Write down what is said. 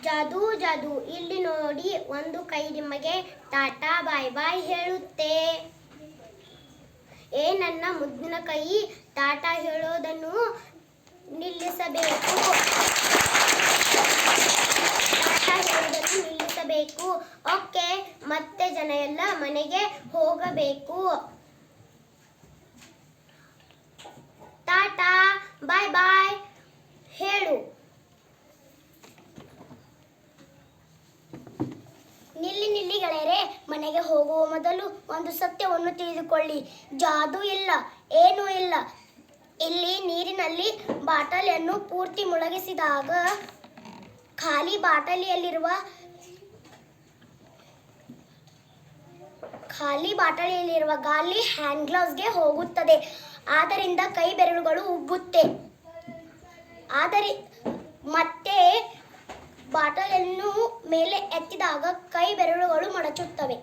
ಜಾದು ಜಾದು ಇಲ್ಲಿ ನೋಡಿ ಒಂದು ಕೈ ನಿಮಗೆ ಟಾಟಾ ಬಾಯ್ ಬಾಯ್ ಹೇಳುತ್ತೆ. ನನ್ನ ಮುದ್ದಿನ ಕೈ ಟಾಟಾ ಹೇಳೋದನ್ನು ನಿಲ್ಲಿಸಬೇಕು. ಟಾಟಾ ಹೇಳೋದನ್ನು ನಿಲ್ಲಿಸಬೇಕು. ಓಕೆ, ಮತ್ತೆ ಜನ ಎಲ್ಲ ಮನೆಗೆ ಹೋಗಬೇಕು. ಟಾಟಾ ಬಾಯ್ ಬಾಯ್ ಹೇಳು. ನಿಲ್ಲಿ ಗೆಳೆಯರೆ, ಮನೆಗೆ ಹೋಗುವ ಮೊದಲು ಒಂದು ಸತ್ಯವನ್ನು ತಿಳಿದುಕೊಳ್ಳಿ. ಜಾದು ಇಲ್ಲ, ಏನೂ ಇಲ್ಲ. ಇಲ್ಲಿ ನೀರಿನಲ್ಲಿ ಬಾಟಲಿಯನ್ನು ಪೂರ್ತಿ ಮುಳುಗಿಸಿದಾಗ ಖಾಲಿ ಬಾಟಲಿಯಲ್ಲಿರುವ ಗಾಳಿ ಹ್ಯಾಂಡ್ ಗ್ಲೌಸ್ಗೆ ಹೋಗುತ್ತದೆ. ಆದ್ದರಿಂದ ಕೈ ಬೆರಳುಗಳು ಉಬ್ಬುತ್ತೆ. ಮತ್ತೆ ಬಾಟಲನ್ನು ಮೇಲೆ ಎತ್ತಿದಾಗ ಕೈ ಬೆರಳುಗಳು ಮಡಚುತ್ತವೆ.